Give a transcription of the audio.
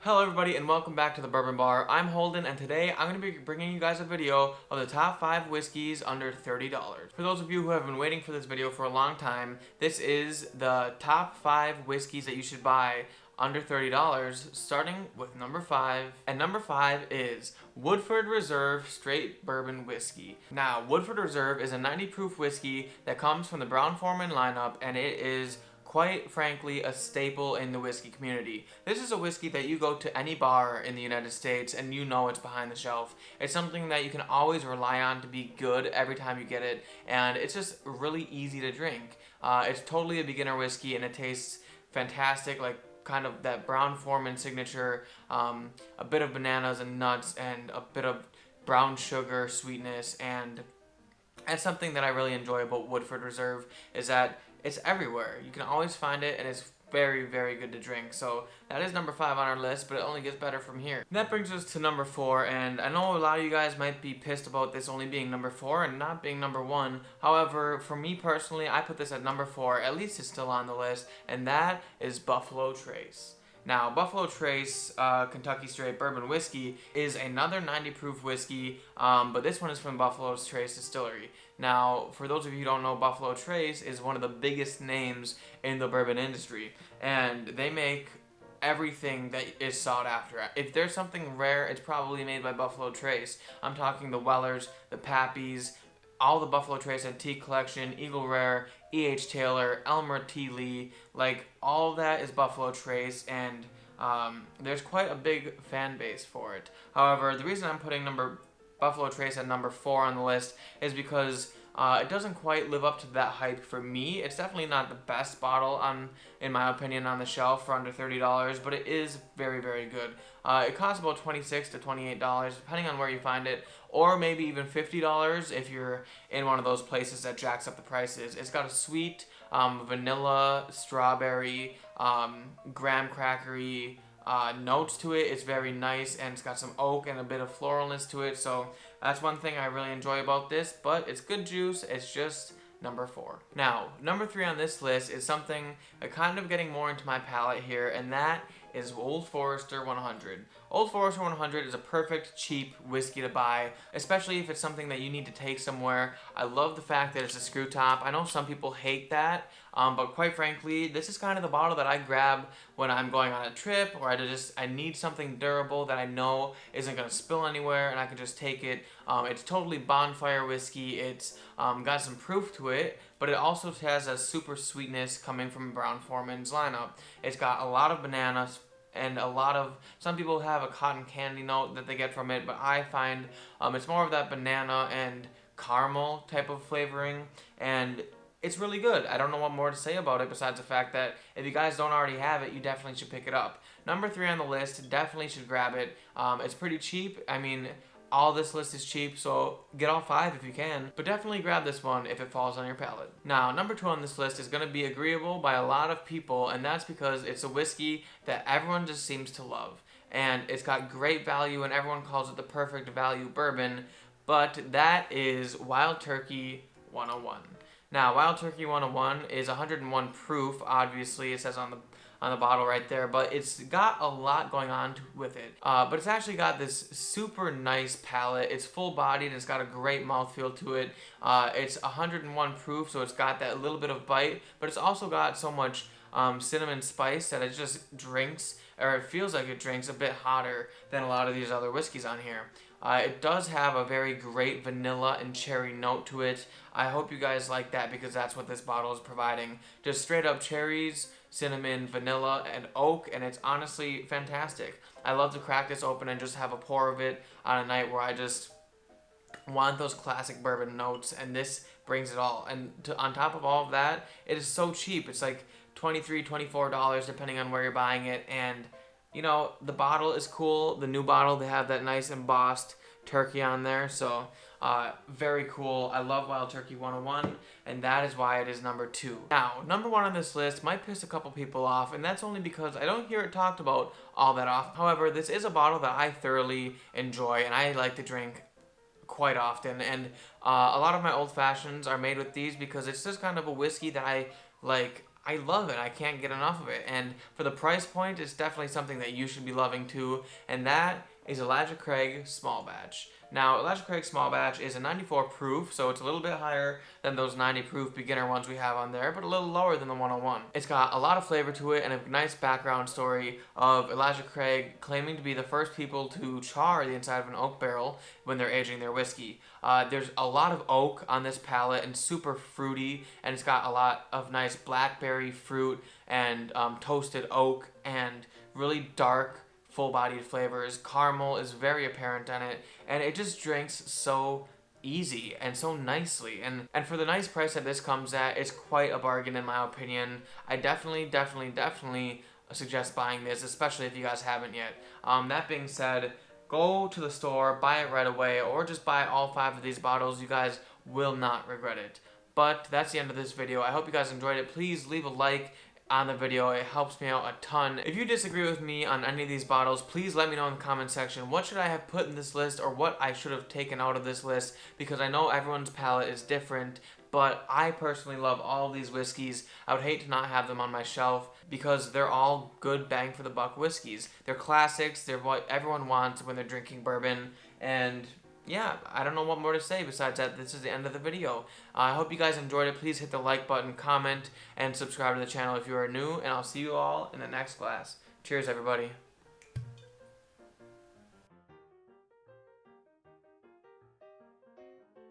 Hello everybody and welcome back to the Bourbon Bar. I'm Holden and today I'm going to be bringing you guys a video of the top 5 whiskeys under $30. For those of you who have been waiting for this video for a long time, this is the top 5 whiskeys that you should buy under $30, starting with number 5. And number 5 is Woodford Reserve Straight Bourbon Whiskey. Now, Woodford Reserve is a 90 proof whiskey that comes from the Brown-Forman lineup, and it is quite frankly a staple in the whiskey community. This is a whiskey that you go to any bar in the United States and you know it's behind the shelf. It's something that you can always rely on to be good every time you get it, and it's just really easy to drink. It's totally a beginner whiskey and it tastes fantastic, like kind of that Brown-Forman signature, a bit of bananas and nuts and a bit of brown sugar sweetness. And something that I really enjoy about Woodford Reserve is that it's everywhere. You can always find it, and it's very, very good to drink. So that is number 5 on our list, but it only gets better from here. And that brings us to number 4, and I know a lot of you guys might be pissed about this only being number 4 and not being number 1. However, for me personally, I put this at number 4. At least it's still on the list, and that is Buffalo Trace. Now, Buffalo Trace Kentucky Straight Bourbon Whiskey is another 90 proof whiskey, but this one is from Buffalo Trace Distillery. Now, for those of you who don't know, Buffalo Trace is one of the biggest names in the bourbon industry, and they make everything that is sought after. If there's something rare, it's probably made by Buffalo Trace. I'm talking the Wellers, the Pappies, all the Buffalo Trace Antique Collection, Eagle Rare, E.H. Taylor, Elmer T. Lee, like all of that is Buffalo Trace, and there's quite a big fan base for it. However, the reason I'm putting Buffalo Trace at number 4 on the list is because it doesn't quite live up to that hype for me. It's definitely not the best bottle in my opinion, on the shelf for under $30, but it is very, very good. It costs about $26 to $28, depending on where you find it, or maybe even $50 if you're in one of those places that jacks up the prices. It's got a sweet vanilla, strawberry, graham crackery notes to it. It's very nice, and it's got some oak and a bit of floralness to it, so that's one thing I really enjoy about this, but it's good juice. It's just number 4. Now, number 3 on this list is something kind of getting more into my palate here, and that is Old Forester 100. Old Forester 100 is a perfect cheap whiskey to buy, especially if it's something that you need to take somewhere. I love the fact that it's a screw top. I know some people hate that, but quite frankly, this is kind of the bottle that I grab when I'm going on a trip, or I need something durable that I know isn't going to spill anywhere, and I can just take it. It's totally bonfire whiskey. It's got some proof to it, but it also has a super sweetness coming from Brown-Forman's lineup. It's got a lot of bananas and some people have a cotton candy note that they get from it, but I find it's more of that banana and caramel type of flavoring, and it's really good. I don't know what more to say about it besides the fact that if you guys don't already have it, you definitely should pick it up. Number 3 on the list, definitely should grab it. It's pretty cheap. I mean, all this list is cheap, so get all 5 if you can, but definitely grab this one if it falls on your palate. Now, number 2 on this list is going to be agreeable by a lot of people, and that's because it's a whiskey that everyone just seems to love. And it's got great value, and everyone calls it the perfect value bourbon, but that is Wild Turkey 101. Now, Wild Turkey 101 is 101 proof, obviously, it says on the bottle right there, but it's got a lot going on with it. But it's actually got this super nice palate. It's full-bodied, and it's got a great mouthfeel to it. It's 101 proof, so it's got that little bit of bite, but it's also got so much cinnamon spice that it just drinks, or it feels like it drinks a bit hotter than a lot of these other whiskeys on here. It does have a very great vanilla and cherry note to it. I hope you guys like that, because that's what this bottle is providing. Just straight up cherries, cinnamon, vanilla, and oak, and it's honestly fantastic. I love to crack this open and just have a pour of it on a night where I just want those classic bourbon notes, and this brings it all. And on top of all of that, it is so cheap. It's like $23, $24 depending on where you're buying it, and you know, the bottle is cool. The new bottle, they have that nice embossed turkey on there, so very cool. I love Wild Turkey 101, and that is why it is number 2. Now, number 1 on this list might piss a couple people off, and that's only because I don't hear it talked about all that often. However, this is a bottle that I thoroughly enjoy, and I like to drink quite often, and a lot of my old fashions are made with these because it's just kind of a whiskey that I like I love it. I can't get enough of it. And for the price point, it's definitely something that you should be loving too. And that is Elijah Craig Small Batch. Now, Elijah Craig Small Batch is a 94 proof, so it's a little bit higher than those 90 proof beginner ones we have on there, but a little lower than the 101. It's got a lot of flavor to it and a nice background story of Elijah Craig claiming to be the first people to char the inside of an oak barrel when they're aging their whiskey. There's a lot of oak on this palate and super fruity, and it's got a lot of nice blackberry fruit and toasted oak and really dark, full-bodied flavors. Caramel is very apparent on it, and it just drinks so easy and so nicely. And for the nice price that this comes at, it's quite a bargain in my opinion. I definitely suggest buying this, especially if you guys haven't yet. That being said, go to the store, buy it right away, or just buy all 5 of these bottles. You guys will not regret it. But that's the end of this video. I hope you guys enjoyed it. Please leave a like on the video. It helps me out a ton. If you disagree with me on any of these bottles, please let me know in the comment section. What should I have put in this list, or what I should have taken out of this list? Because I know everyone's palate is different, but I personally love all of these whiskeys. I would hate to not have them on my shelf because they're all good bang for the buck whiskeys. They're classics. They're what everyone wants when they're drinking bourbon. And yeah, I don't know what more to say besides that. This is the end of the video. I hope you guys enjoyed it. Please hit the like button, comment, and subscribe to the channel if you are new. And I'll see you all in the next glass. Cheers, everybody.